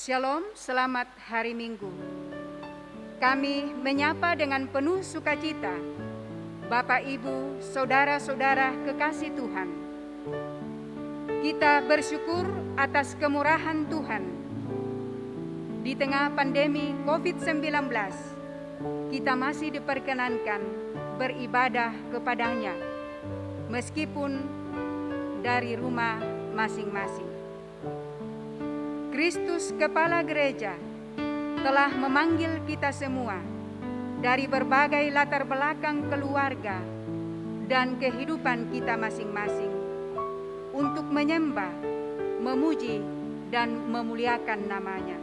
Shalom, selamat hari Minggu. Kami menyapa dengan penuh sukacita Bapak, Ibu, Saudara-saudara kekasih Tuhan. Kita bersyukur atas kemurahan Tuhan. Di tengah pandemi COVID-19, kita masih diperkenankan beribadah kepadanya, meskipun dari rumah masing-masing. Kristus Kepala Gereja telah memanggil kita semua dari berbagai latar belakang keluarga dan kehidupan kita masing-masing untuk menyembah, memuji, dan memuliakan namanya.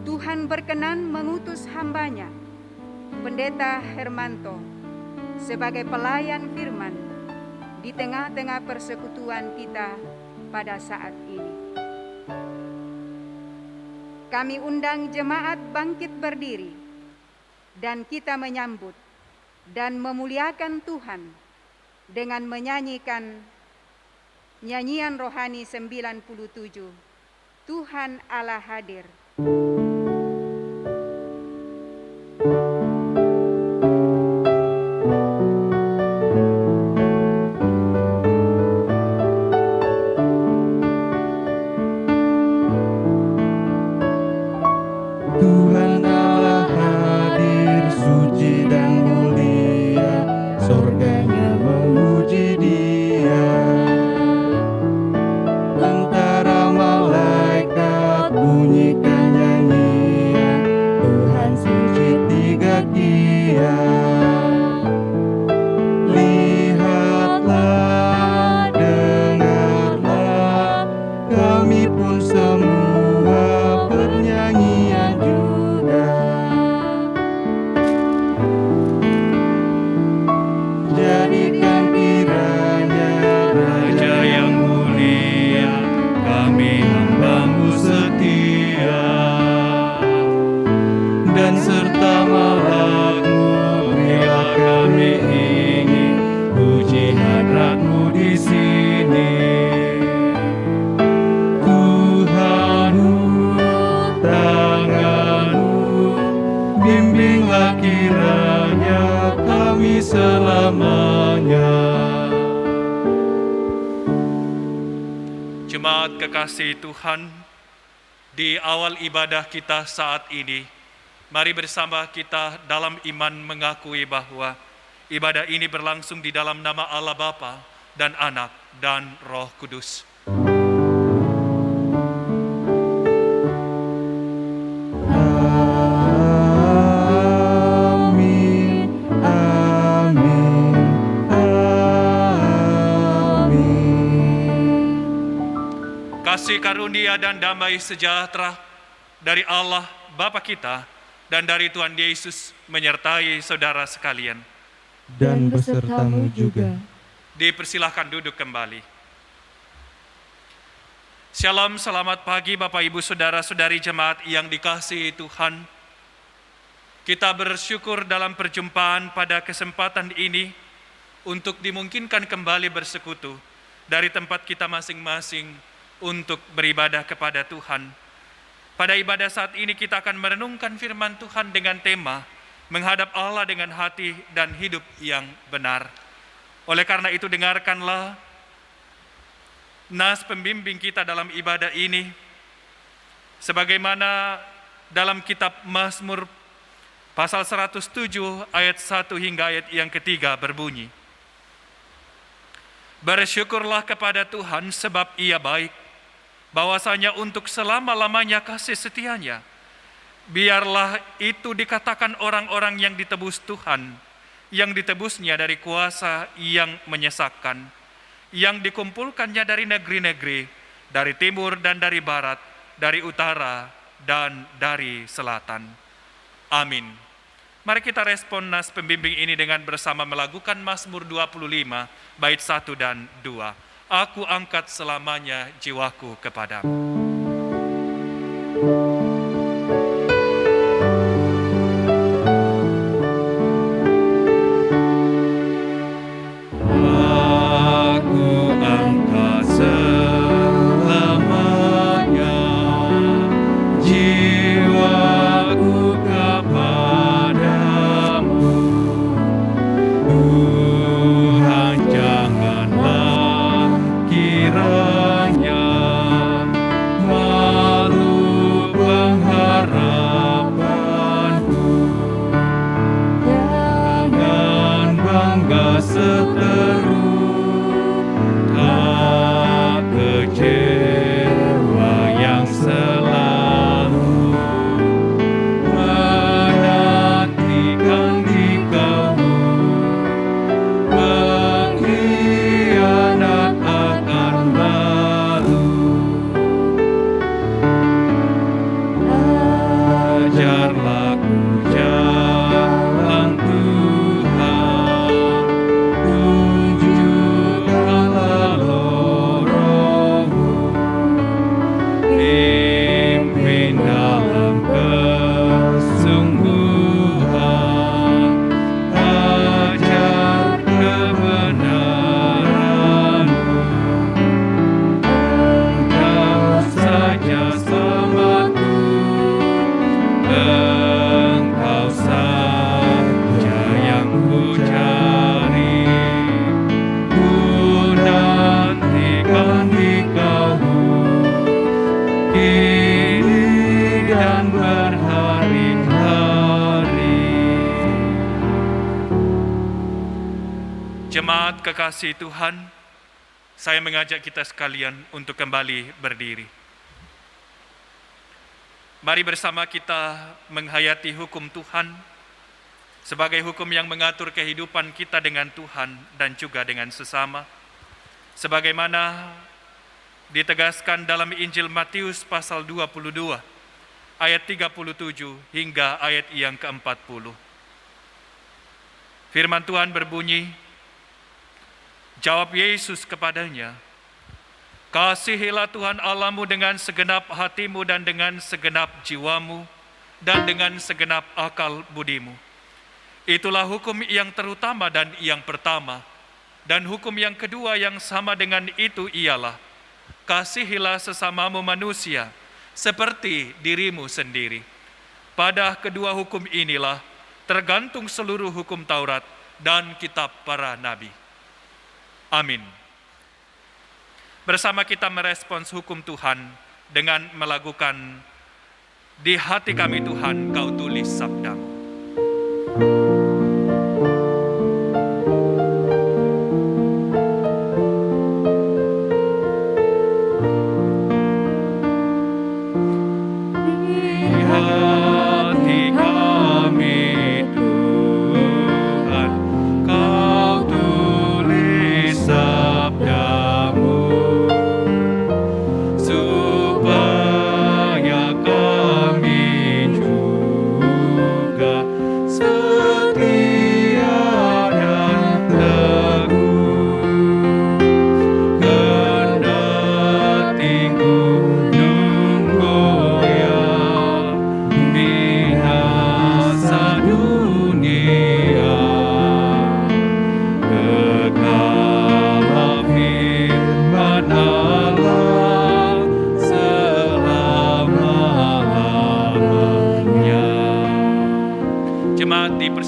Tuhan berkenan mengutus hamba-Nya, Pendeta Hermanto, sebagai pelayan firman di tengah-tengah persekutuan kita pada saat ini. Kami undang jemaat bangkit berdiri, dan kita menyambut dan memuliakan Tuhan dengan menyanyikan nyanyian rohani 97, Tuhan Allah hadir. Jemaat kekasih Tuhan, di awal ibadah kita saat ini, mari bersama kita dalam iman mengakui bahwa ibadah ini berlangsung di dalam nama Allah Bapa dan Anak dan Roh Kudus. Amin. kasih karunia dan damai sejahtera dari Allah Bapa kita dan dari Tuhan Yesus menyertai saudara sekalian. Dan besertamu juga. Dipersilahkan duduk kembali. Shalom, selamat pagi Bapak Ibu Saudara-saudari jemaat yang dikasihi Tuhan. Kita bersyukur dalam perjumpaan pada kesempatan ini untuk dimungkinkan kembali bersekutu dari tempat kita masing-masing untuk beribadah kepada Tuhan. Pada ibadah saat ini kita akan merenungkan firman Tuhan dengan tema menghadap Allah dengan hati dan hidup yang benar. Oleh karena itu dengarkanlah nas pembimbing kita dalam ibadah ini, sebagaimana dalam kitab Mazmur pasal 107 ayat 1 hingga ayat yang ketiga berbunyi, bersyukurlah kepada Tuhan sebab Ia baik, bahwasanya untuk selama-lamanya kasih setianya. Biarlah itu dikatakan orang-orang yang ditebus Tuhan, yang ditebusnya dari kuasa yang menyesakkan, yang dikumpulkannya dari negeri-negeri, dari timur dan dari barat, dari utara dan dari selatan. Amin. Mari kita respon nas pembimbing ini dengan bersama melakukan Mazmur 25, bait 1 dan 2. Aku angkat selamanya jiwaku kepadamu. Jemaat kekasih Tuhan, saya mengajak kita sekalian untuk kembali berdiri. Mari bersama kita menghayati hukum Tuhan sebagai hukum yang mengatur kehidupan kita dengan Tuhan dan juga dengan sesama. Sebagaimana ditegaskan dalam Injil Matius pasal 22 ayat 37 hingga ayat yang ke-40. Firman Tuhan berbunyi, jawab Yesus kepadanya, kasihilah Tuhan Allahmu dengan segenap hatimu dan dengan segenap jiwamu dan dengan segenap akal budimu. Itulah hukum yang terutama dan yang pertama. Dan hukum yang kedua yang sama dengan itu ialah, kasihilah sesamamu manusia seperti dirimu sendiri. Pada kedua hukum inilah tergantung seluruh hukum Taurat dan kitab para nabi. Amin. Bersama kita merespons hukum Tuhan dengan melakukan di hati kami Tuhan kau tulis sabdamu. Sabdamu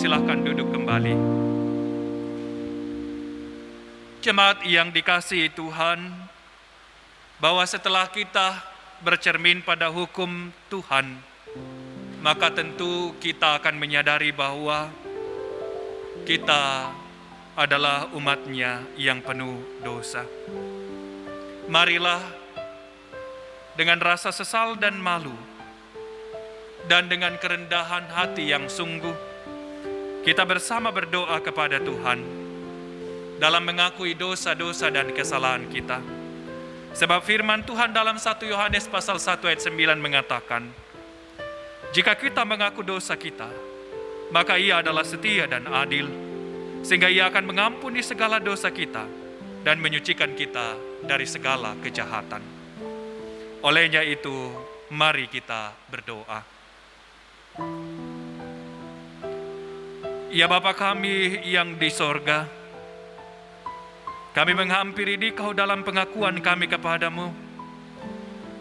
dipersilahkan duduk kembali. Jemaat yang dikasihi Tuhan, bahwa setelah kita bercermin pada hukum Tuhan, maka tentu kita akan menyadari bahwa kita adalah umat-Nya yang penuh dosa. Marilah dengan rasa sesal dan malu, dan dengan kerendahan hati yang sungguh, kita bersama berdoa kepada Tuhan dalam mengakui dosa-dosa dan kesalahan kita. Sebab firman Tuhan dalam 1 Yohanes pasal 1 ayat 9 mengatakan, jika kita mengaku dosa kita, maka Ia adalah setia dan adil, sehingga Ia akan mengampuni segala dosa kita dan menyucikan kita dari segala kejahatan. Olehnya itu, mari kita berdoa. Ya Bapa kami yang di sorga, kami menghampiri Dikau dalam pengakuan kami kepadamu,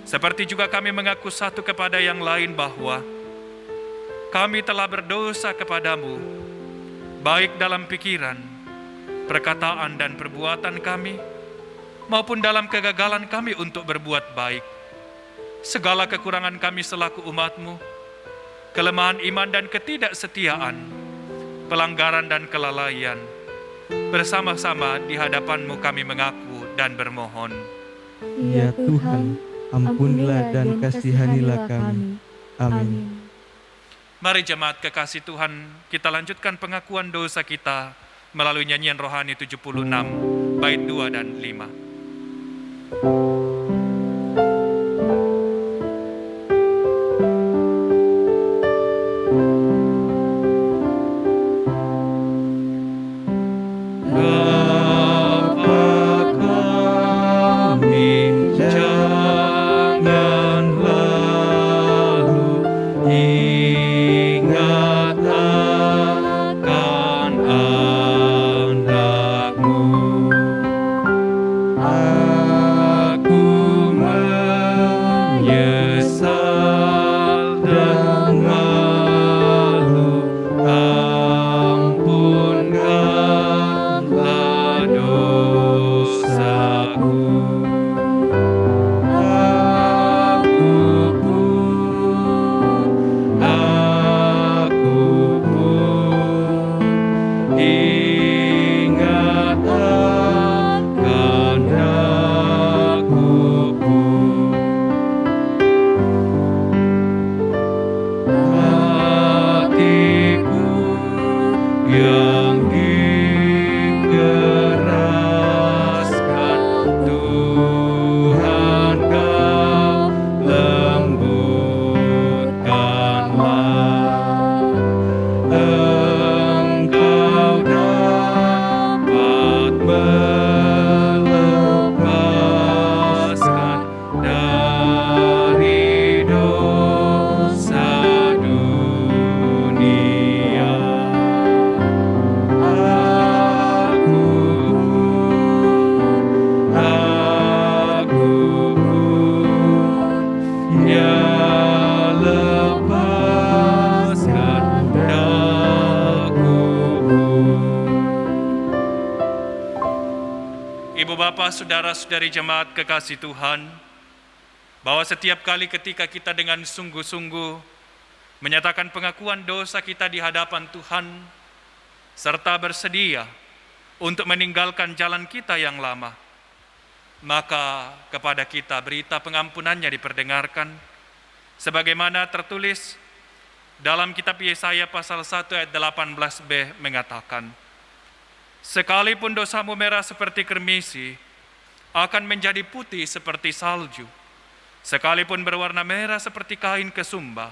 seperti juga kami mengaku satu kepada yang lain bahwa kami telah berdosa kepadamu, baik dalam pikiran, perkataan dan perbuatan kami, maupun dalam kegagalan kami untuk berbuat baik. Segala kekurangan kami selaku umat-Mu, kelemahan iman dan ketidaksetiaan, pelanggaran dan kelalaian, bersama-sama di hadapan-Mu kami mengaku dan bermohon. Ya Tuhan, ampunilah dan kasihanilah kami. Amin. Mari jemaat kekasih Tuhan, kita lanjutkan pengakuan dosa kita melalui nyanyian rohani 76, bait 2 dan 5. Saudara-saudari jemaat kekasih Tuhan, bahwa setiap kali ketika kita dengan sungguh-sungguh menyatakan pengakuan dosa kita di hadapan Tuhan, serta bersedia untuk meninggalkan jalan kita yang lama, maka kepada kita berita pengampunannya diperdengarkan, sebagaimana tertulis dalam kitab Yesaya pasal 1 ayat 18b mengatakan, sekalipun dosamu merah seperti kermisi, akan menjadi putih seperti salju. Sekalipun berwarna merah seperti kain kesumba,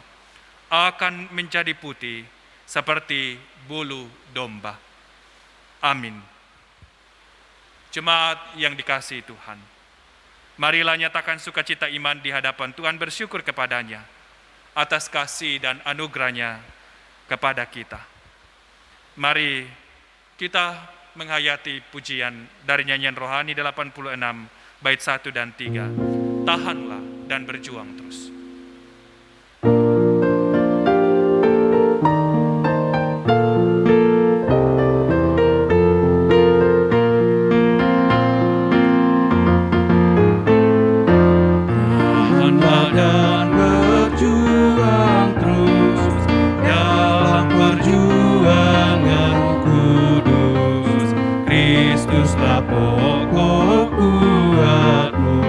akan menjadi putih seperti bulu domba. Amin. Jemaat yang dikasihi Tuhan, marilah nyatakan sukacita iman di hadapan Tuhan, bersyukur kepadanya atas kasih dan anugerahnya kepada kita. Mari kita menghayati pujian dari nyanyian rohani 86 bait 1 dan 3. Tahanlah dan berjuang terus. pokok kuatmu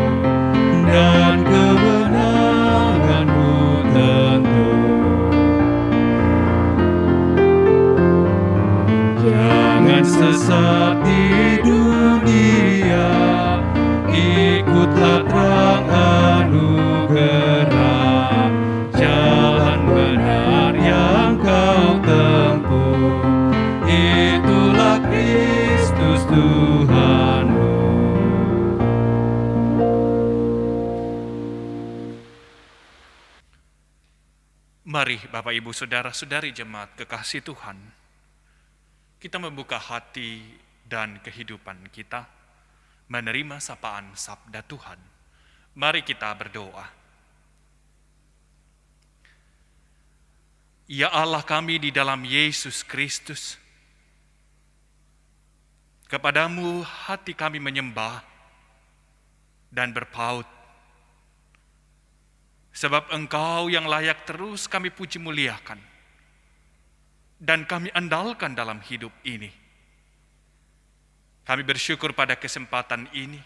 dan kemenanganmu tentu. Jangan sesat di dunia, ikutlah terang anugerah, jalan benar yang kau tempuh, itulah Kristus Tuhanmu. Mari Bapak Ibu Saudara-saudari jemaat kekasih Tuhan, kita membuka hati dan kehidupan kita menerima sapaan sabda Tuhan. Mari kita berdoa. Ya Allah kami di dalam Yesus Kristus, kepadamu hati kami menyembah dan berpaut, sebab Engkau yang layak terus kami puji muliakan dan kami andalkan dalam hidup ini. Kami bersyukur pada kesempatan ini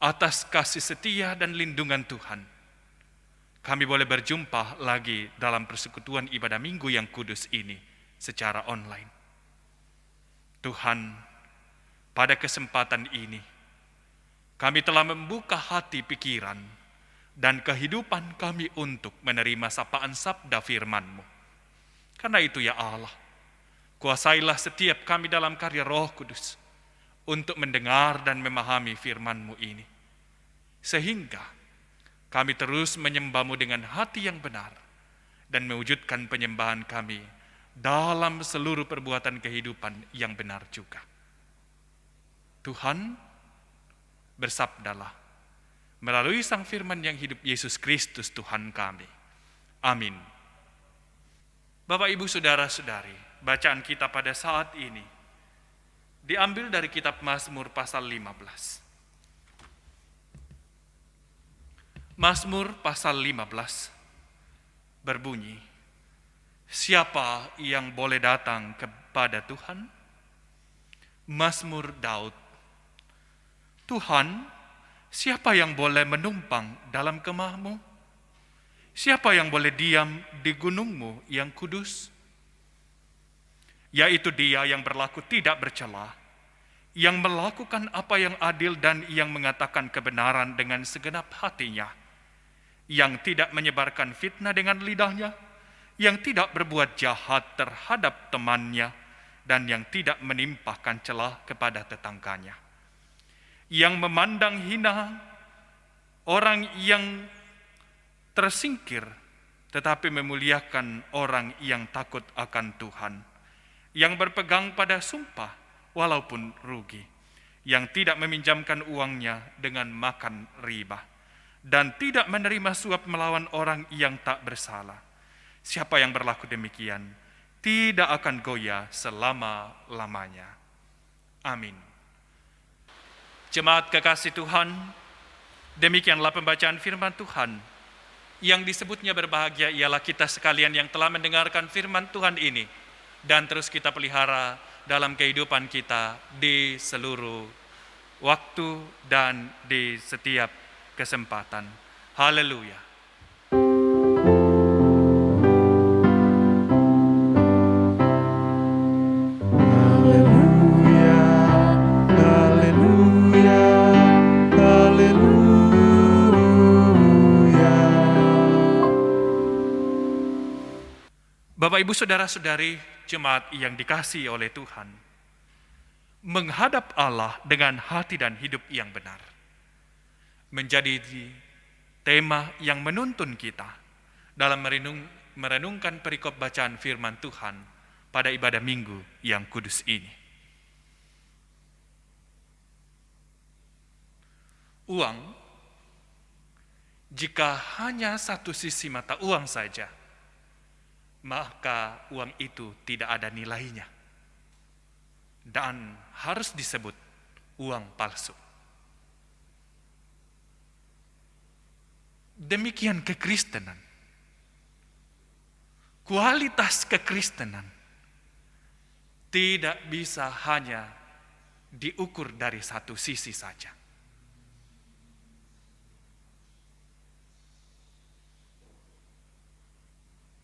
atas kasih setia dan lindungan Tuhan. Kami boleh berjumpa lagi dalam persekutuan ibadah minggu yang kudus ini secara online. Tuhan, pada kesempatan ini kami telah membuka hati pikiran dan kehidupan kami untuk menerima sapaan sabda firman-Mu. Karena itu ya Allah, kuasailah setiap kami dalam karya Roh Kudus untuk mendengar dan memahami firman-Mu ini. Sehingga kami terus menyembah-Mu dengan hati yang benar dan mewujudkan penyembahan kami dalam seluruh perbuatan kehidupan yang benar juga. Tuhan, bersabdalah melalui sang firman yang hidup Yesus Kristus Tuhan kami. Amin. Bapak, Ibu, Saudara-saudari, bacaan kita pada saat ini diambil dari kitab Mazmur pasal 15. Mazmur pasal 15 berbunyi, siapa yang boleh datang kepada Tuhan? Mazmur Daud. Tuhan, siapa yang boleh menumpang dalam kemah-Mu? Siapa yang boleh diam di gunung-Mu yang kudus? Yaitu dia yang berlaku tidak bercela, yang melakukan apa yang adil dan yang mengatakan kebenaran dengan segenap hatinya, yang tidak menyebarkan fitnah dengan lidahnya, yang tidak berbuat jahat terhadap temannya, dan yang tidak menimpahkan celah kepada tetangganya, yang memandang hina orang yang tersingkir, tetapi memuliakan orang yang takut akan Tuhan, yang berpegang pada sumpah walaupun rugi, yang tidak meminjamkan uangnya dengan makan riba, dan tidak menerima suap melawan orang yang tak bersalah. Siapa yang berlaku demikian tidak akan goyah selama-lamanya. Amin. Jemaat kekasih Tuhan, demikianlah pembacaan firman Tuhan. Yang disebutnya berbahagia ialah kita sekalian yang telah mendengarkan firman Tuhan ini dan terus kita pelihara dalam kehidupan kita di seluruh waktu dan di setiap kesempatan. Haleluya. Bapak, Ibu, Saudara-saudari, jemaat yang dikasihi oleh Tuhan, menghadap Allah dengan hati dan hidup yang benar menjadi tema yang menuntun kita dalam merenungkan perikop bacaan firman Tuhan pada ibadah minggu yang kudus ini. Uang, jika hanya satu sisi mata uang saja, maka uang itu tidak ada nilainya dan harus disebut uang palsu. Demikian kekristenan. Kualitas kekristenan tidak bisa hanya diukur dari satu sisi saja.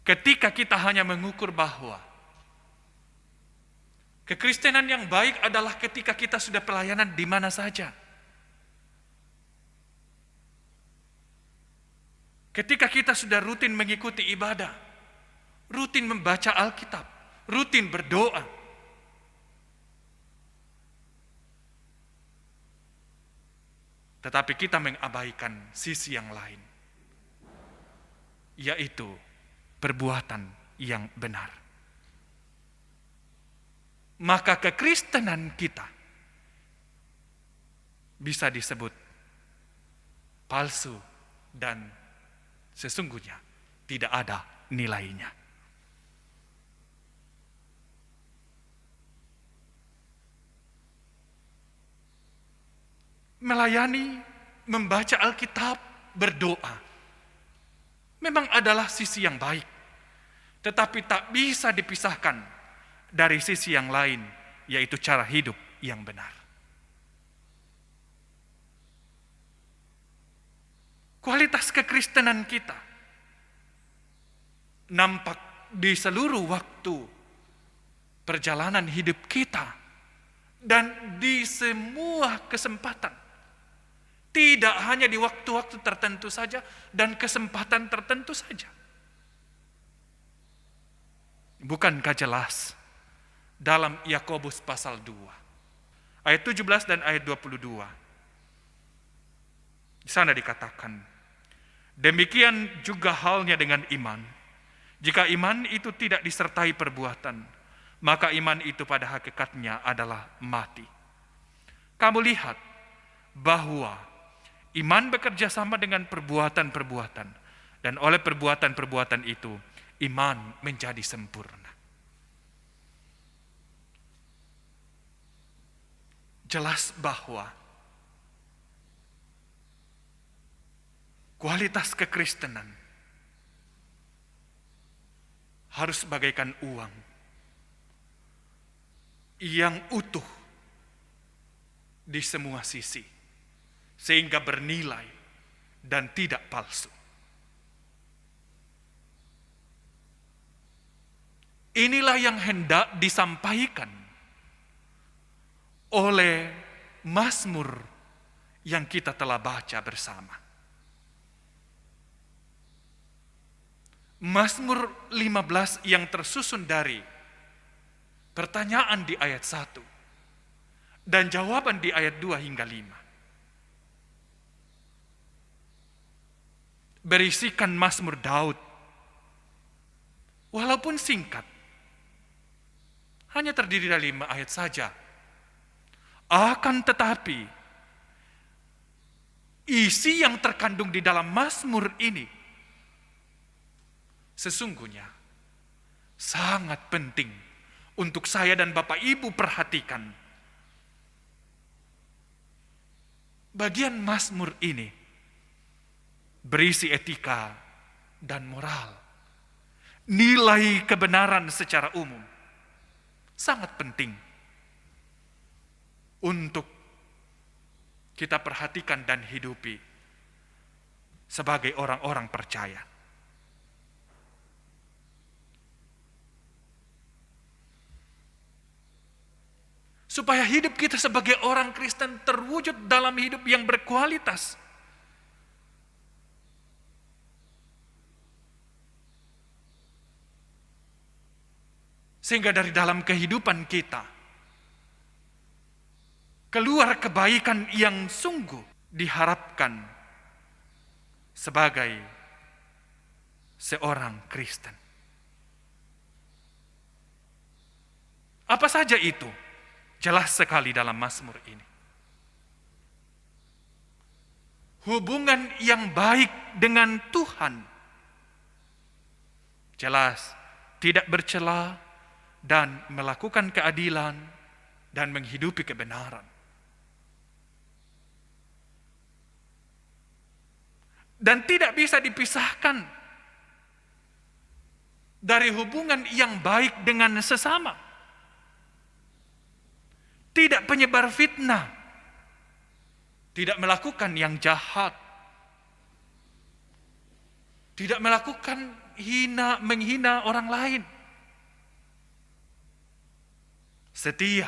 Ketika kita hanya mengukur bahwa kekristenan yang baik adalah ketika kita sudah pelayanan di mana saja. Ketika kita sudah rutin mengikuti ibadah, rutin membaca Alkitab, rutin berdoa. Tetapi kita mengabaikan sisi yang lain, yaitu perbuatan yang benar. Maka kekristenan kita bisa disebut palsu dan sesungguhnya tidak ada nilainya. Melayani, membaca Alkitab, berdoa memang adalah sisi yang baik, tetapi tak bisa dipisahkan dari sisi yang lain, yaitu cara hidup yang benar. Kualitas kekristenan kita nampak di seluruh waktu perjalanan hidup kita dan di semua kesempatan. Tidak hanya di waktu-waktu tertentu saja dan kesempatan tertentu saja. Bukankah jelas dalam Yakobus pasal 2 ayat 17 dan ayat 22, di sana dikatakan, demikian juga halnya dengan iman. Jika iman itu tidak disertai perbuatan, maka iman itu pada hakikatnya adalah mati. Kamu lihat bahwa iman bekerja sama dengan perbuatan-perbuatan, dan oleh perbuatan-perbuatan itu iman menjadi sempurna. Jelas bahwa kualitas kekristenan harus bagaikan uang yang utuh di semua sisi, sehingga bernilai dan tidak palsu. Inilah yang hendak disampaikan oleh Mazmur yang kita telah baca bersama. Mazmur 15 yang tersusun dari pertanyaan di ayat 1 dan jawaban di ayat 2 hingga 5. Berisikan Mazmur Daud, walaupun singkat, hanya terdiri dari 5 ayat saja. Akan tetapi, isi yang terkandung di dalam Mazmur ini sesungguhnya sangat penting untuk saya dan Bapak Ibu perhatikan. Bagian Mazmur ini berisi etika dan moral, nilai kebenaran secara umum, sangat penting untuk kita perhatikan dan hidupi sebagai orang-orang percaya. Supaya hidup kita sebagai orang Kristen terwujud dalam hidup yang berkualitas. Sehingga dari dalam kehidupan kita keluar kebaikan yang sungguh diharapkan sebagai seorang Kristen. Apa saja itu? Jelas sekali dalam Mazmur ini. Hubungan yang baik dengan Tuhan. Jelas, tidak bercela dan melakukan keadilan dan menghidupi kebenaran. Dan tidak bisa dipisahkan dari hubungan yang baik dengan sesama. tidak penyebar fitnah, tidak melakukan yang jahat, tidak melakukan menghina orang lain, setia,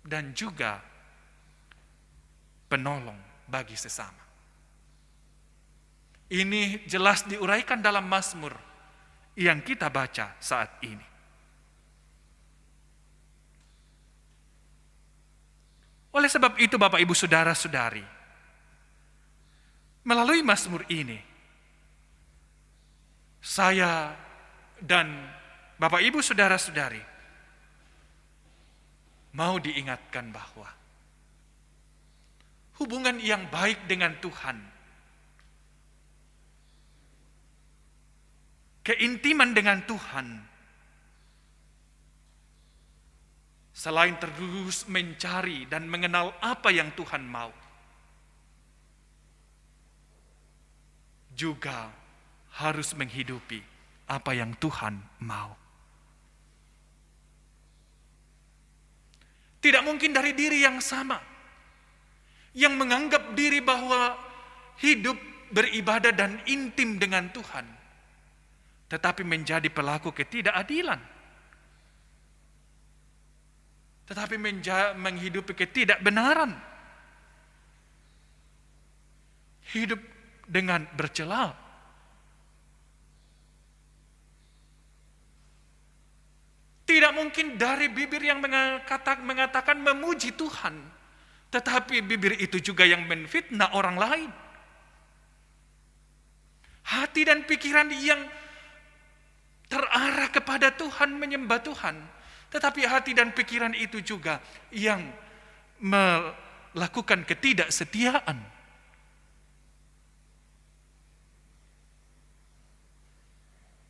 dan juga penolong bagi sesama. Ini jelas diuraikan dalam Mazmur yang kita baca saat ini. Oleh sebab itu Bapak Ibu Saudara-saudari, melalui Mazmur ini, saya dan Bapak Ibu Saudara-saudari mau diingatkan bahwa hubungan yang baik dengan Tuhan, keintiman dengan Tuhan, selain terus mencari dan mengenal apa yang Tuhan mau, juga harus menghidupi apa yang Tuhan mau. Tidak mungkin dari diri yang sama, yang menganggap diri bahwa hidup beribadah dan intim dengan Tuhan, tetapi menjadi pelaku ketidakadilan, tetapi menghidupi ketidakbenaran, hidup dengan bercela. Tidak mungkin dari bibir yang mengatakan memuji Tuhan, tetapi bibir itu juga yang menfitnah orang lain. Hati dan pikiran yang terarah kepada Tuhan, menyembah Tuhan, tetapi hati dan pikiran itu juga yang melakukan ketidaksetiaan.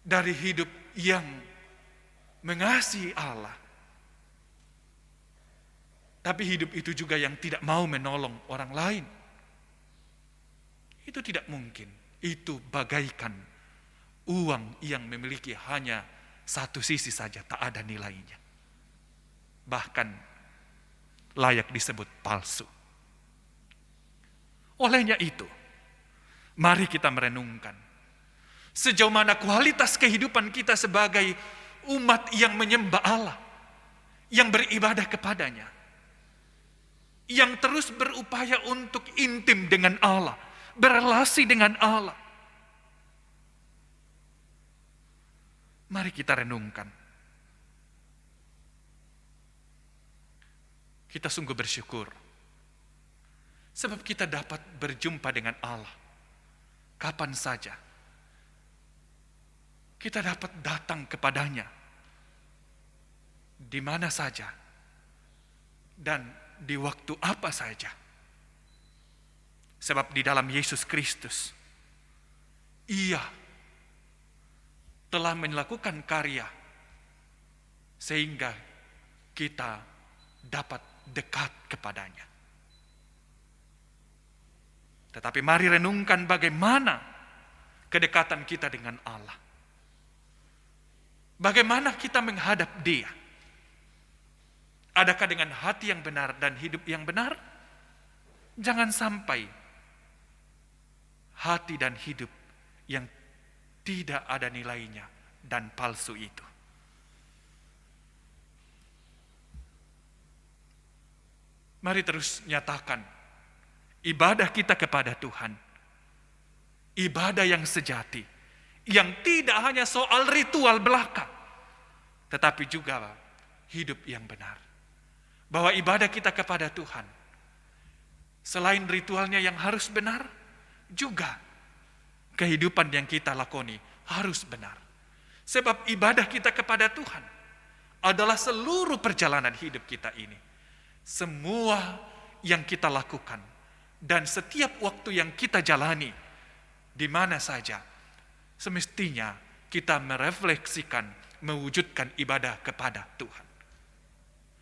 Dari hidup yang mengasihi Allah, tapi hidup itu juga yang tidak mau menolong orang lain. Itu tidak mungkin. Itu bagaikan uang yang memiliki hanya satu sisi saja, tak ada nilainya. Bahkan layak disebut palsu. Olehnya itu, mari kita merenungkan sejauh mana kualitas kehidupan kita sebagai umat yang menyembah Allah, yang beribadah kepadanya, yang terus berupaya untuk intim dengan Allah, berelasi dengan Allah. Mari kita renungkan. Kita sungguh bersyukur sebab kita dapat berjumpa dengan Allah kapan saja. Kita dapat datang kepadanya di mana saja dan di waktu apa saja. Sebab di dalam Yesus Kristus, Ia telah melakukan karya sehingga kita dapat dekat kepadanya. Tetapi mari renungkan bagaimana kedekatan kita dengan Allah. Bagaimana kita menghadap Dia? Adakah dengan hati yang benar dan hidup yang benar? Jangan sampai hati dan hidup yang tidak ada nilainya dan palsu itu. Mari terus nyatakan ibadah kita kepada Tuhan. Ibadah yang sejati, yang tidak hanya soal ritual belaka, tetapi juga hidup yang benar. Bahwa ibadah kita kepada Tuhan, selain ritualnya yang harus benar, juga kehidupan yang kita lakoni harus benar. Sebab ibadah kita kepada Tuhan adalah seluruh perjalanan hidup kita ini. Semua yang kita lakukan dan setiap waktu yang kita jalani, di mana saja, semestinya kita merefleksikan, mewujudkan ibadah kepada Tuhan.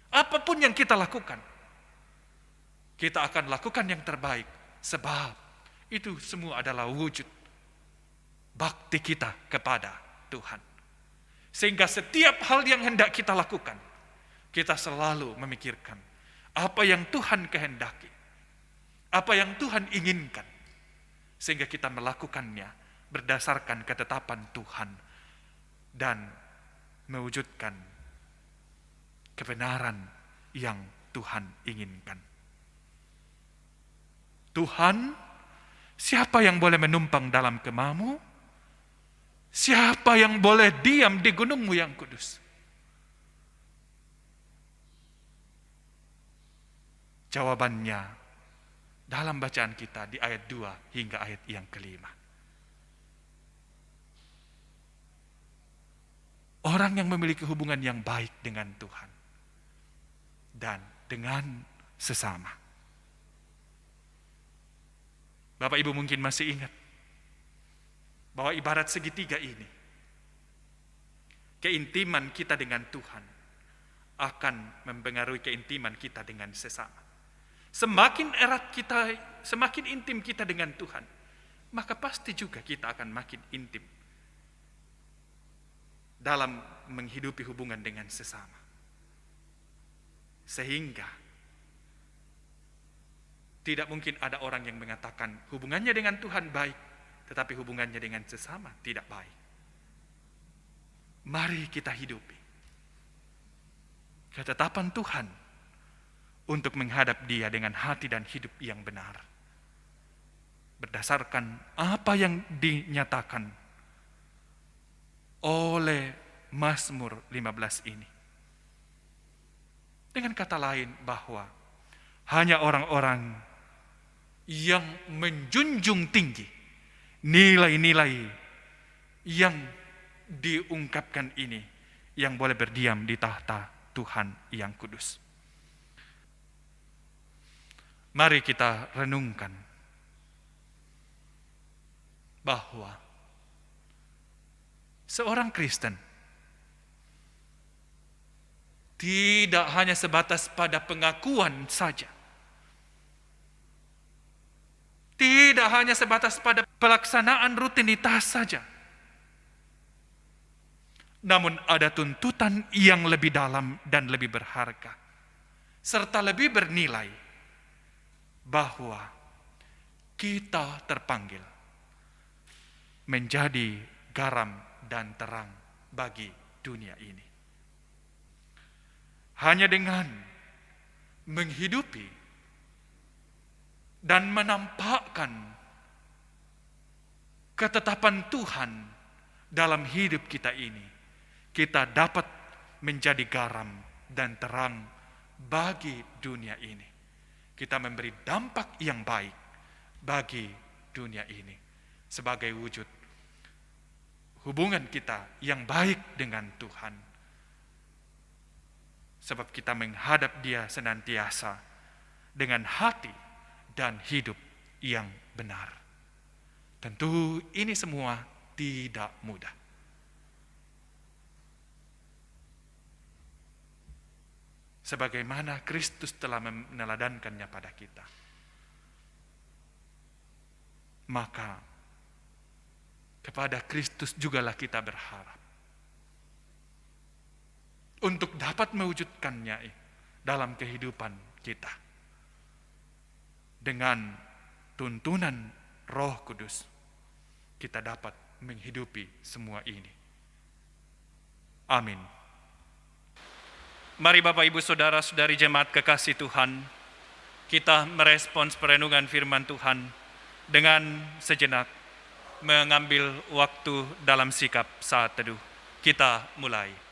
Apapun yang kita lakukan, kita akan lakukan yang terbaik, sebab itu semua adalah wujud bakti kita kepada Tuhan. Sehingga setiap hal yang hendak kita lakukan, kita selalu memikirkan apa yang Tuhan kehendaki, apa yang Tuhan inginkan, sehingga kita melakukannya berdasarkan ketetapan Tuhan dan mewujudkan kebenaran yang Tuhan inginkan. Tuhan, siapa yang boleh menumpang dalam kemahmu? Siapa yang boleh diam di gunungmu yang kudus? Jawabannya dalam bacaan kita di ayat 2 hingga ayat yang kelima. Orang yang memiliki hubungan yang baik dengan Tuhan dan dengan sesama. Bapak Ibu mungkin masih ingat bahwa ibarat segitiga ini, keintiman kita dengan Tuhan akan mempengaruhi keintiman kita dengan sesama. Semakin erat kita, semakin intim kita dengan Tuhan, maka pasti juga kita akan makin intim dalam menghidupi hubungan dengan sesama. Sehingga tidak mungkin ada orang yang mengatakan hubungannya dengan Tuhan baik, tetapi hubungannya dengan sesama tidak baik. Mari kita hidupi ketetapan Tuhan untuk menghadap Dia dengan hati dan hidup yang benar, berdasarkan apa yang dinyatakan oleh Mazmur 15 ini. Dengan kata lain bahwa hanya orang-orang yang menjunjung tinggi nilai-nilai yang diungkapkan ini yang boleh berdiam di tahta Tuhan yang kudus. Mari kita renungkan bahwa seorang Kristen tidak hanya sebatas pada pengakuan saja, tidak hanya sebatas pada pelaksanaan rutinitas saja, namun ada tuntutan yang lebih dalam dan lebih berharga, serta lebih bernilai, bahwa kita terpanggil menjadi garam dan terang bagi dunia ini. Hanya dengan menghidupi dan menampakkan ketetapan Tuhan dalam hidup kita ini, kita dapat menjadi garam dan terang bagi dunia ini. Kita memberi dampak yang baik bagi dunia ini sebagai wujud hubungan kita yang baik dengan Tuhan. Sebab kita menghadap Dia senantiasa dengan hati dan hidup yang benar. Tentu ini semua tidak mudah. Sebagaimana Kristus telah meneladankannya pada kita, maka kepada Kristus jugalah kita berharap untuk dapat mewujudkannya dalam kehidupan kita dengan tuntunan Roh Kudus. Kita dapat menghidupi semua ini. Amin. Mari Bapak Ibu Saudara-saudari jemaat kekasih Tuhan, kita merespons perenungan firman Tuhan dengan sejenak mengambil waktu dalam sikap saat teduh. Kita mulai.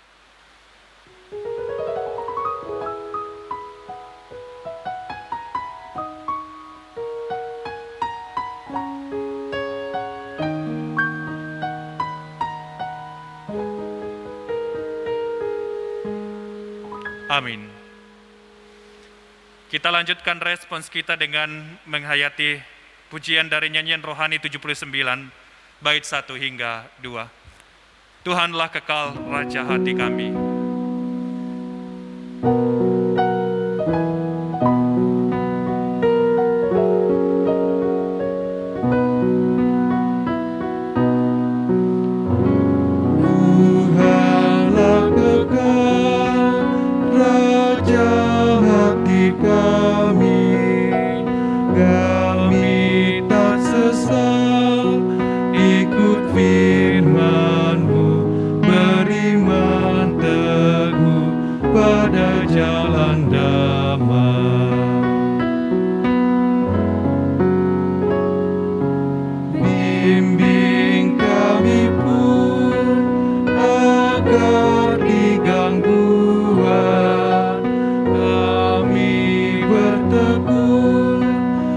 Amin. Kita lanjutkan respons kita dengan menghayati pujian dari nyanyian rohani 79, bait 1 hingga 2. Tuhanlah kekal Raja hati kami. Tuhanlah kekal pada jalan damai. Bimbing kami pun agar di gangguan kami berteguh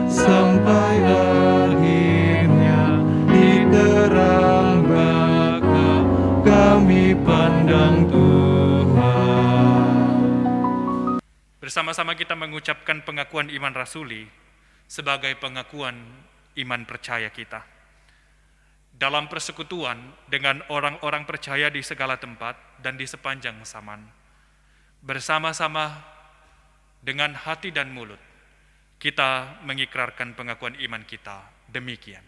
sampai akhirnya di terang bakal kami pandang Tuhan. Bersama-sama kita mengucapkan pengakuan iman rasuli sebagai pengakuan iman percaya kita. Dalam persekutuan dengan orang-orang percaya di segala tempat dan di sepanjang zaman, bersama-sama dengan hati dan mulut, kita mengikrarkan pengakuan iman kita demikian.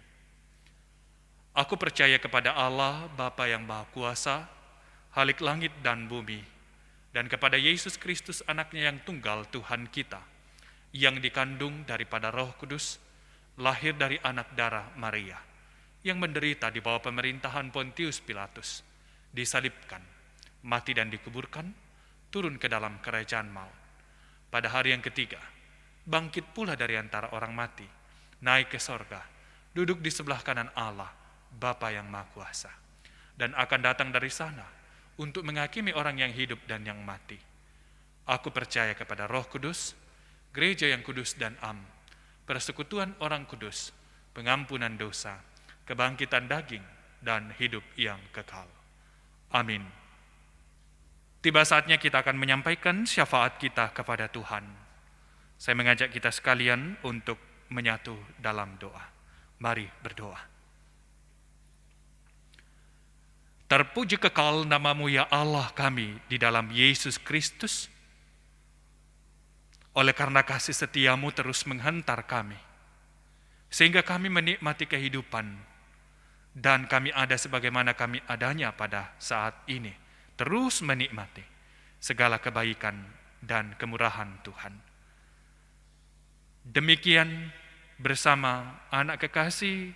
Aku percaya kepada Allah, Bapa yang Maha Kuasa, Khalik langit dan bumi, dan kepada Yesus Kristus anaknya yang tunggal Tuhan kita, yang dikandung daripada Roh Kudus, lahir dari anak darah Maria, yang menderita di bawah pemerintahan Pontius Pilatus, disalibkan, mati dan dikuburkan, turun ke dalam kerajaan maut. Pada hari yang ketiga, bangkit pula dari antara orang mati, naik ke sorga, duduk di sebelah kanan Allah, Bapa yang Maha Kuasa, dan akan datang dari sana untuk menghakimi orang yang hidup dan yang mati. Aku percaya kepada Roh Kudus, gereja yang kudus dan am, persekutuan orang kudus, pengampunan dosa, kebangkitan daging, dan hidup yang kekal. Amin. Tiba saatnya kita akan menyampaikan syafaat kita kepada Tuhan. Saya mengajak kita sekalian untuk menyatu dalam doa. Mari berdoa. Terpuji kekal nama-Mu ya Allah kami di dalam Yesus Kristus. Oleh karena kasih setia-Mu terus menghantar kami, sehingga kami menikmati kehidupan, dan kami ada sebagaimana kami adanya pada saat ini, terus menikmati segala kebaikan dan kemurahan Tuhan. Demikian bersama anak kekasih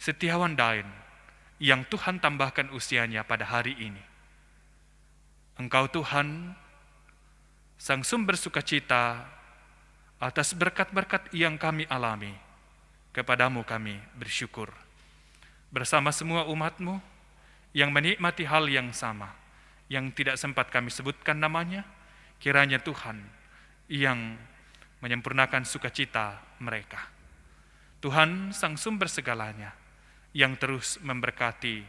Setiawan Dain yang Tuhan tambahkan usianya pada hari ini. Engkau Tuhan, Sang sumber sukacita atas berkat-berkat yang kami alami, kepadamu kami bersyukur. Bersama semua umat-Mu yang menikmati hal yang sama, yang tidak sempat kami sebutkan namanya, kiranya Tuhan yang menyempurnakan sukacita mereka. Tuhan Sang sumber segalanya, yang terus memberkati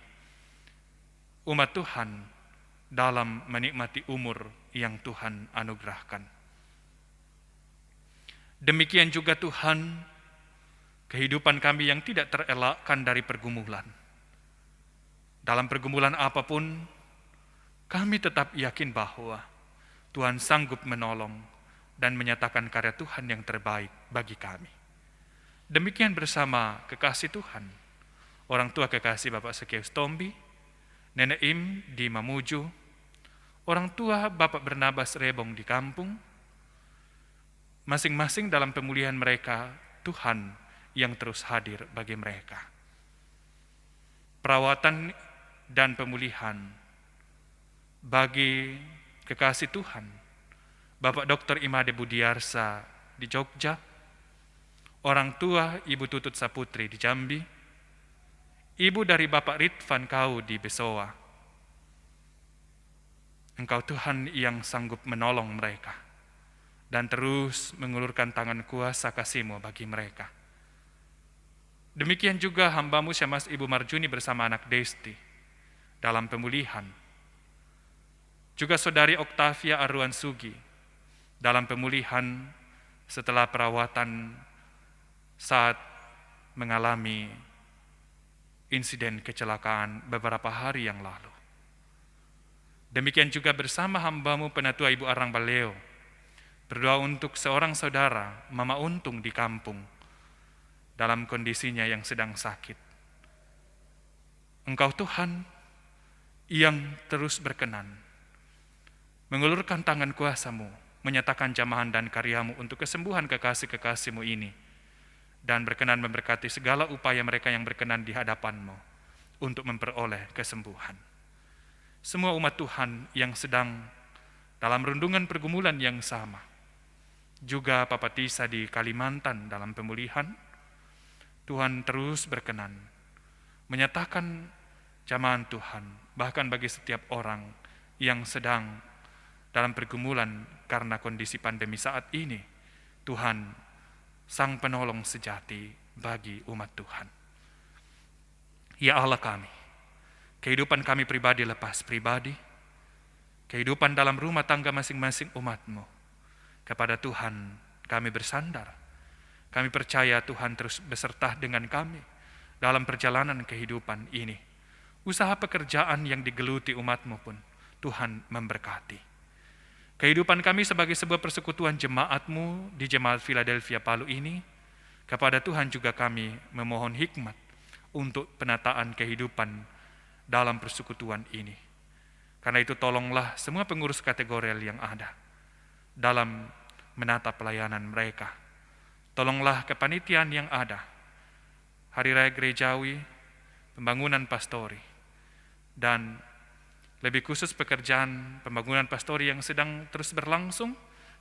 umat Tuhan dalam menikmati umur yang Tuhan anugerahkan. Demikian juga Tuhan, kehidupan kami yang tidak terelakkan dari pergumulan. Dalam pergumulan apapun, kami tetap yakin bahwa Tuhan sanggup menolong dan menyatakan karya Tuhan yang terbaik bagi kami. Demikian bersama kekasih Tuhan, orang tua kekasih Bapak Sekeus Tombi, Nenek Im di Mamuju, orang tua Bapak Bernabas Rebong di kampung, masing-masing dalam pemulihan mereka, Tuhan yang terus hadir bagi mereka. Perawatan dan pemulihan bagi kekasih Tuhan, Bapak Dr. Imade Budiarsa di Jogja, orang tua Ibu Tutut Saputri di Jambi, ibu dari Bapak Ridvan Kau di Besoa. Engkau Tuhan yang sanggup menolong mereka dan terus mengulurkan tangan kuasa kasih-Mu bagi mereka. Demikian juga hamba-Mu Syamas Ibu Marjuni bersama anak Desti dalam pemulihan. Juga saudari Oktavia Arwan Sugi dalam pemulihan setelah perawatan saat mengalami insiden kecelakaan beberapa hari yang lalu. Demikian juga bersama hamba-Mu Penatua Ibu Arang Baleo, berdoa untuk seorang saudara, Mama Untung di kampung, dalam kondisinya yang sedang sakit. Engkau Tuhan yang terus berkenan mengulurkan tangan kuasa-Mu, menyatakan jamahan dan karya-Mu untuk kesembuhan kekasih-kekasih-Mu ini, dan berkenan memberkati segala upaya mereka yang berkenan di hadapan-Mu untuk memperoleh kesembuhan. Semua umat Tuhan yang sedang dalam rundungan pergumulan yang sama. Juga Papa Tisa di Kalimantan dalam pemulihan, Tuhan terus berkenan menyatakan jamahan Tuhan, bahkan bagi setiap orang yang sedang dalam pergumulan karena kondisi pandemi saat ini, Tuhan Sang Penolong sejati bagi umat Tuhan. Ya Allah kami, kehidupan kami pribadi lepas pribadi, kehidupan dalam rumah tangga masing-masing umat-Mu, kepada Tuhan kami bersandar. Kami percaya Tuhan terus beserta dengan kami dalam perjalanan kehidupan ini. Usaha pekerjaan yang digeluti umat-Mu pun Tuhan memberkati. Kehidupan kami sebagai sebuah persekutuan jemaat-Mu di Jemaat Philadelphia Palu ini, kepada Tuhan juga kami memohon hikmat untuk penataan kehidupan dalam persekutuan ini. Karena itu tolonglah semua pengurus kategorial yang ada dalam menata pelayanan mereka. Tolonglah kepanitiaan yang ada, Hari Raya Gerejawi, pembangunan pastori, dan lebih khusus pekerjaan pembangunan pastori yang sedang terus berlangsung.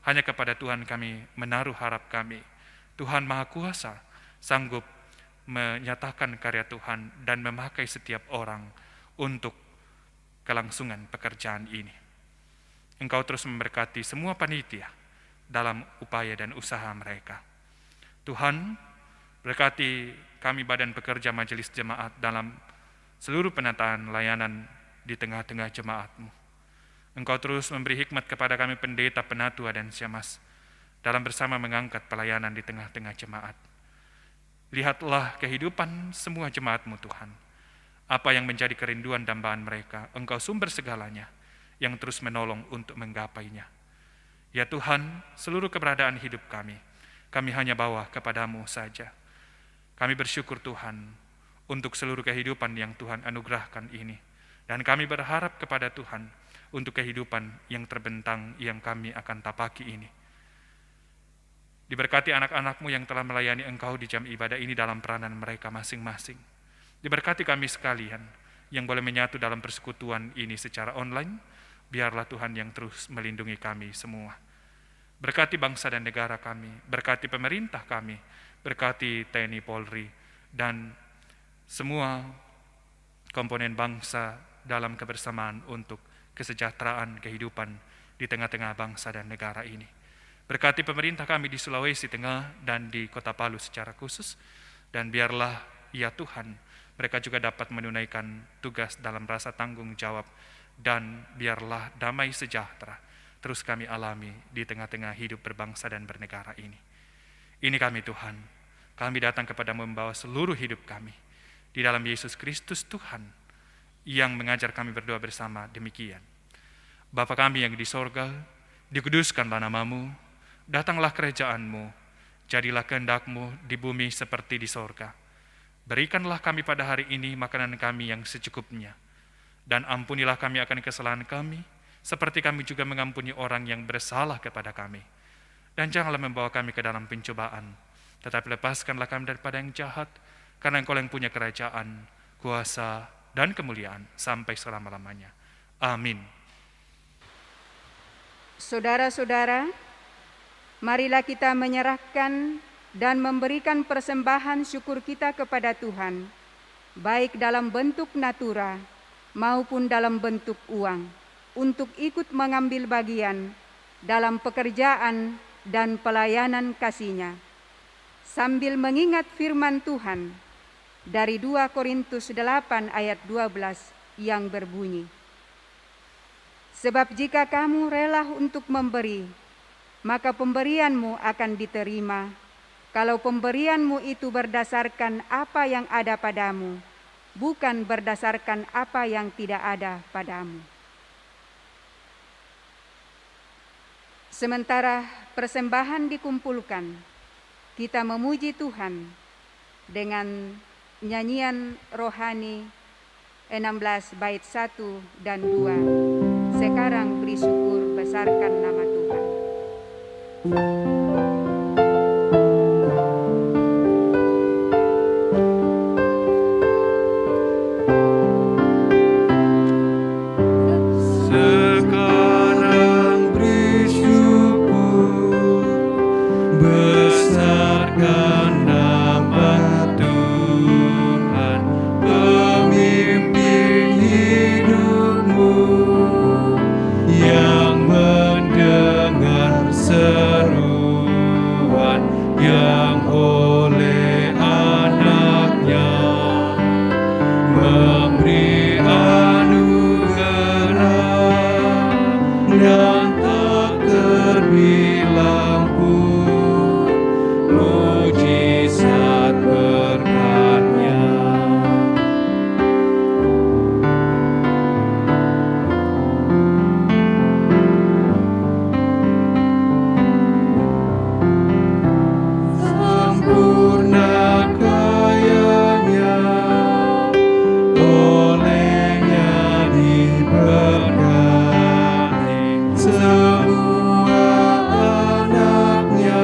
Hanya kepada Tuhan kami menaruh harap kami. Tuhan Maha Kuasa sanggup menyatakan karya Tuhan dan memakai setiap orang untuk kelangsungan pekerjaan ini. Engkau terus memberkati semua panitia dalam upaya dan usaha mereka. Tuhan, berkati kami badan pekerja majelis jemaat dalam seluruh penataan layanan di tengah-tengah jemaat-Mu. Engkau terus memberi hikmat kepada kami pendeta, penatua, dan syemasi dalam bersama mengangkat pelayanan di tengah-tengah jemaat. Lihatlah kehidupan semua jemaat-Mu Tuhan. Apa yang menjadi kerinduan dambaan mereka, Engkau sumber segalanya yang terus menolong untuk menggapainya. Ya Tuhan, seluruh keberadaan hidup kami hanya bawa kepada-Mu saja. Kami bersyukur Tuhan untuk seluruh kehidupan yang Tuhan anugerahkan ini. Dan kami berharap kepada Tuhan untuk kehidupan yang terbentang yang kami akan tapaki ini. Diberkati anak-anak-Mu yang telah melayani Engkau di jam ibadah ini dalam peranan mereka masing-masing. Diberkati kami sekalian yang boleh menyatu dalam persekutuan ini secara online. Biarlah Tuhan yang terus melindungi kami semua. Berkati bangsa dan negara kami, berkati pemerintah kami, berkati TNI Polri, dan semua komponen bangsa dalam kebersamaan untuk kesejahteraan kehidupan di tengah-tengah bangsa dan negara ini. Berkati pemerintah kami di Sulawesi Tengah dan di Kota Palu secara khusus, dan biarlah ya Tuhan, mereka juga dapat menunaikan tugas dalam rasa tanggung jawab, dan biarlah damai sejahtera terus kami alami di tengah-tengah hidup berbangsa dan bernegara ini. Ini kami Tuhan, kami datang kepada-Mu membawa seluruh hidup kami di dalam Yesus Kristus Tuhan yang mengajar kami berdoa bersama demikian. Bapa kami yang di sorga, dikuduskanlah nama-Mu, datanglah kerajaan-Mu, jadilah kehendak-Mu di bumi seperti di sorga. Berikanlah kami pada hari ini makanan kami yang secukupnya, dan ampunilah kami akan kesalahan kami, seperti kami juga mengampuni orang yang bersalah kepada kami. Dan janganlah membawa kami ke dalam pencobaan, tetapi lepaskanlah kami daripada yang jahat, karena Engkau yang punya kerajaan, kuasa, dan kemuliaan sampai selama-lamanya. Amin. Saudara-saudara, marilah kita menyerahkan dan memberikan persembahan syukur kita kepada Tuhan, baik dalam bentuk natura maupun dalam bentuk uang, untuk ikut mengambil bagian dalam pekerjaan dan pelayanan kasih-Nya, sambil mengingat firman Tuhan dari 2 Korintus 8 ayat 12 yang berbunyi, sebab jika kamu rela untuk memberi, maka pemberianmu akan diterima, kalau pemberianmu itu berdasarkan apa yang ada padamu, bukan berdasarkan apa yang tidak ada padamu. Sementara persembahan dikumpulkan, kita memuji Tuhan dengan nyanyian rohani 16 bait 1 dan 2. Sekarang beri syukur, besarkan nama Tuhan. Sekarang terbilang pun mujizat berkat-Nya. Sempurna kayanya, olehnya diberkati semua anaknya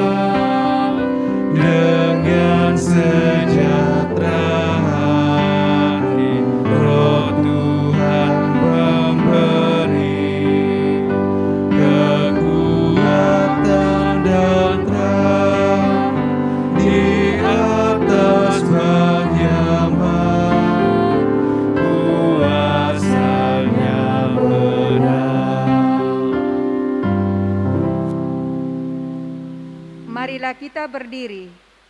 dengan sejahtera hati. Roh Tuhan memberi kekuatan dan terang di atas Pediaman, kuasa-Nya benar. Marilah kita berdiri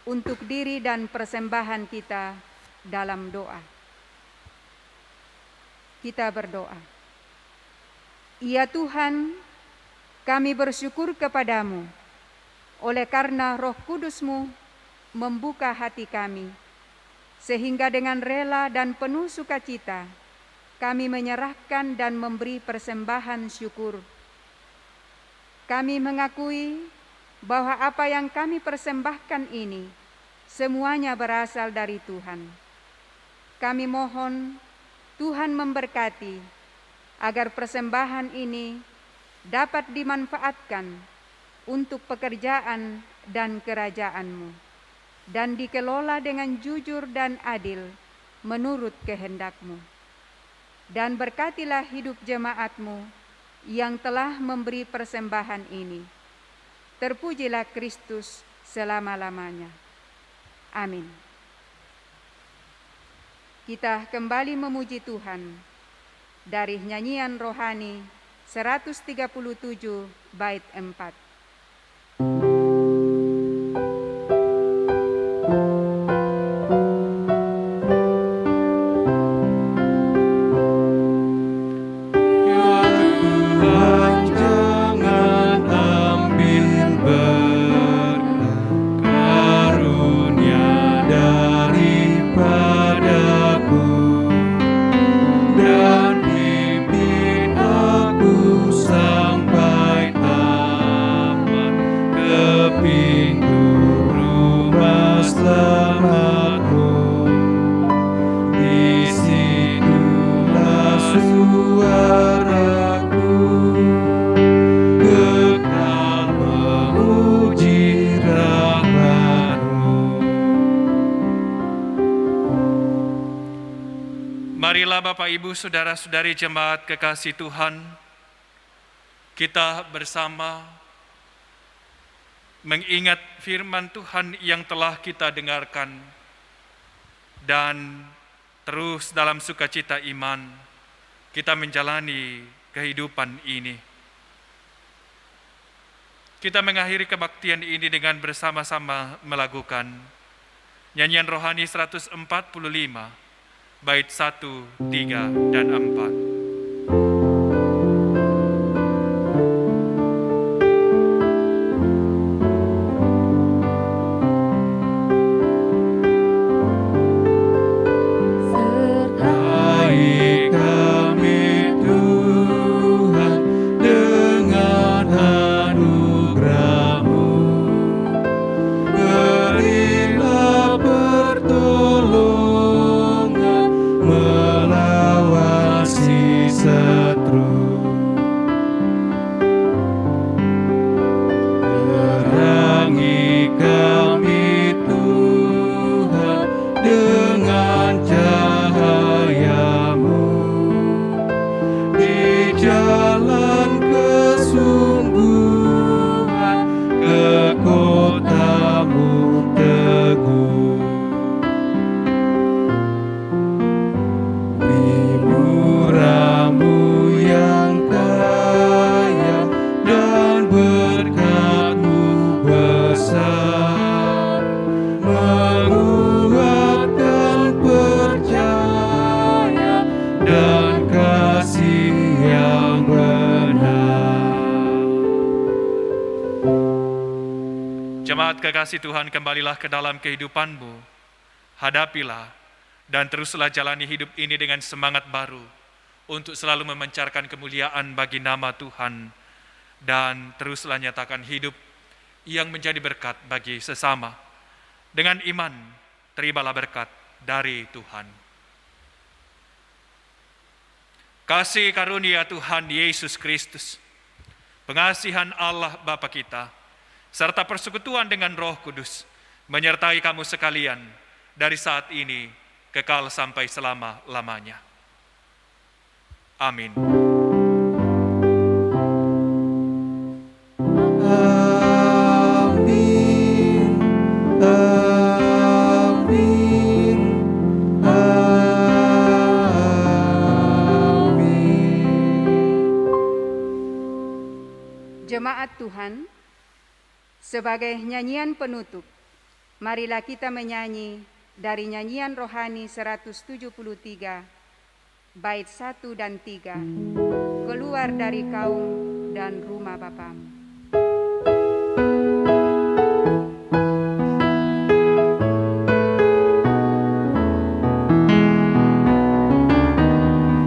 untuk diri dan persembahan kita dalam doa. Kita berdoa. Ya Tuhan, kami bersyukur kepadamu oleh karena Roh Kudus-Mu membuka hati kami, sehingga dengan rela dan penuh sukacita kami menyerahkan dan memberi persembahan syukur. Kami mengakui bahwa apa yang kami persembahkan ini semuanya berasal dari Tuhan. Kami mohon Tuhan memberkati agar persembahan ini dapat dimanfaatkan untuk pekerjaan dan kerajaan-Mu, dan dikelola dengan jujur dan adil menurut kehendak-Mu. Dan berkatilah hidup jemaat-Mu yang telah memberi persembahan ini. Terpujilah Kristus selama-lamanya. Amin. Kita kembali memuji Tuhan dari nyanyian rohani 137 bait 4. Marilah Bapak Ibu Saudara-saudari jemaat kekasih Tuhan, kita bersama mengingat firman Tuhan yang telah kita dengarkan dan terus dalam sukacita iman kita menjalani kehidupan ini. Kita mengakhiri kebaktian ini dengan bersama-sama melakukan nyanyian rohani 145 bait 1, 3, dan 4. Melawan si Jemaat kekasih Tuhan, kembalilah ke dalam kehidupanmu. Hadapilah dan teruslah jalani hidup ini dengan semangat baru untuk selalu memancarkan kemuliaan bagi nama Tuhan, dan teruslah nyatakan hidup yang menjadi berkat bagi sesama. Dengan iman, terimalah berkat dari Tuhan. Kasih karunia Tuhan Yesus Kristus, pengasihan Allah Bapa kita, serta persekutuan dengan Roh Kudus menyertai kamu sekalian dari saat ini kekal sampai selama-lamanya. Amin. Amin. Amin. Amin. Jemaat Tuhan, sebagai nyanyian penutup, marilah kita menyanyi dari nyanyian rohani 173, bait 1 dan 3, keluar dari kaum dan rumah Bapamu.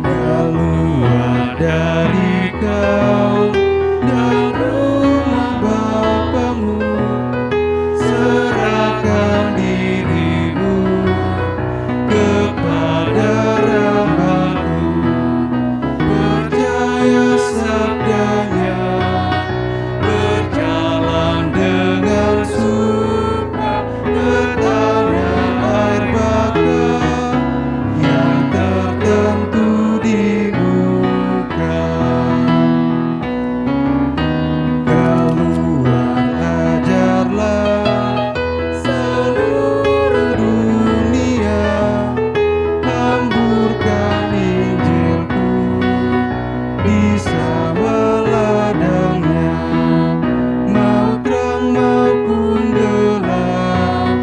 Keluar dari kau dan rumah Bapamu, serahkan dirimu kepada Rahmat-Mu, percaya sabdanya, berjalan dengan suka ke tanah air baka yang tertentu dibuka. Keluar ajarlah seluruh dunia, hamburkan Injilku di sawah ladangnya, mau terang maupun gelap,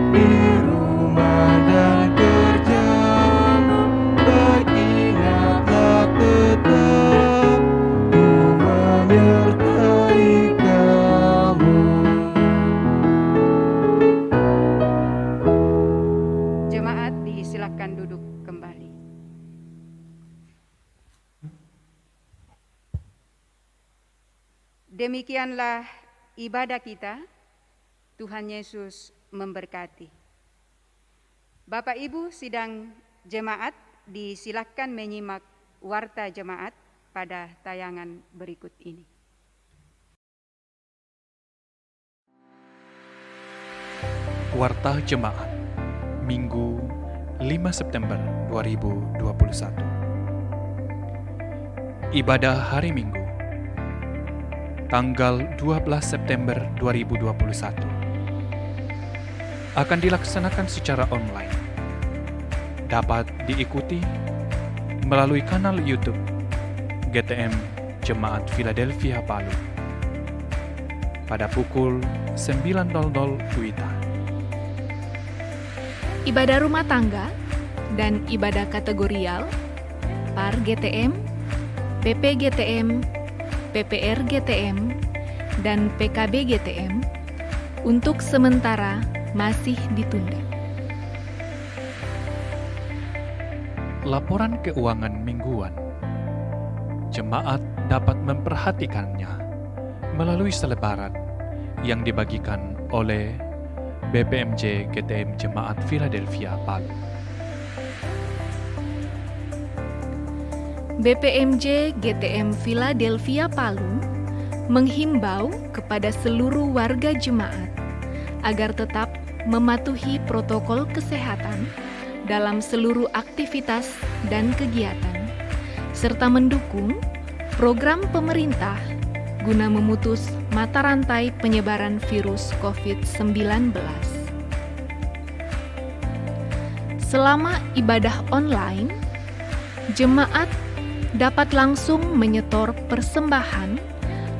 di rumah dan kerjamu, baik ingatlah tetap, ku menyertai kamu. Jemaat disilakan duduk kembali. Demikianlah ibadah kita. Tuhan Yesus memberkati. Bapak Ibu sidang jemaat disilakan menyimak warta jemaat pada tayangan berikut ini. Warta Jemaat, Minggu 5 September 2021. Ibadah hari Minggu, tanggal 12 September 2021. Akan dilaksanakan secara online. Dapat diikuti melalui kanal YouTube GTM Jemaat Philadelphia Palu pada pukul 9.00 WITA. Ibadah rumah tangga dan ibadah kategorial PAR GTM, PP GTM, PPR GTM, dan PKB GTM untuk sementara masih ditunda. Laporan keuangan mingguan. Jemaat dapat memperhatikannya melalui selebaran yang dibagikan oleh BPMJ GTM Jemaat Philadelphia Palu. BPMJ GTM Philadelphia Palu menghimbau kepada seluruh warga jemaat agar tetap mematuhi protokol kesehatan dalam seluruh aktivitas dan kegiatan, serta mendukung program pemerintah guna memutus mata rantai penyebaran virus COVID-19. Selama ibadah online, jemaat dapat langsung menyetor persembahan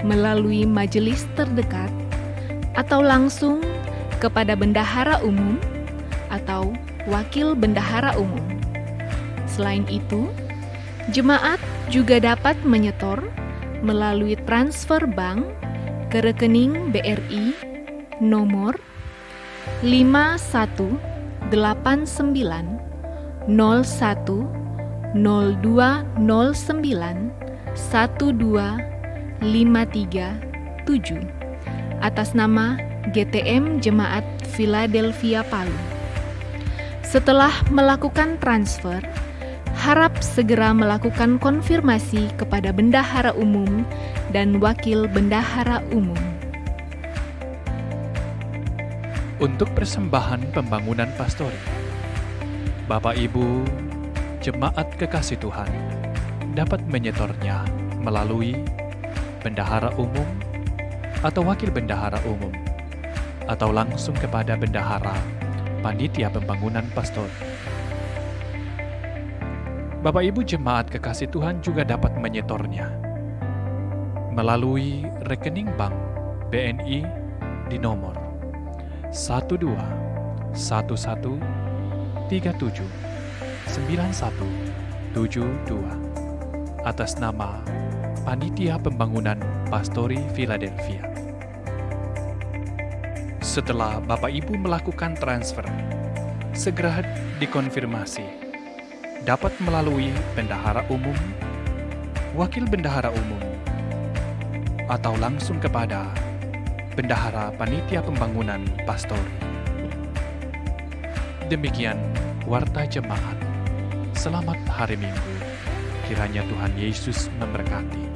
melalui majelis terdekat atau langsung kepada bendahara umum atau wakil bendahara umum. Selain itu, jemaat juga dapat menyetor melalui transfer bank ke rekening BRI nomor 5189 01 0209 12537 atas nama GTM Jemaat Philadelphia Palu. Setelah melakukan transfer, harap segera melakukan konfirmasi kepada Bendahara Umum dan Wakil Bendahara Umum. Untuk persembahan pembangunan pastori, Bapak Ibu Jemaat Kekasih Tuhan dapat menyetornya melalui Bendahara Umum atau Wakil Bendahara Umum, atau langsung kepada Bendahara Panitia Pembangunan Pastori. Bapak Ibu Jemaat Kekasih Tuhan juga dapat menyetornya melalui rekening bank BNI di nomor 12379172 atas nama Panitia Pembangunan Pastori Philadelphia. Setelah Bapak Ibu melakukan transfer, segera dikonfirmasi dapat melalui Bendahara Umum, Wakil Bendahara Umum, atau langsung kepada Bendahara Panitia Pembangunan Pastori. Demikian Warta Jemaat. Selamat hari Minggu. Kiranya Tuhan Yesus memberkati.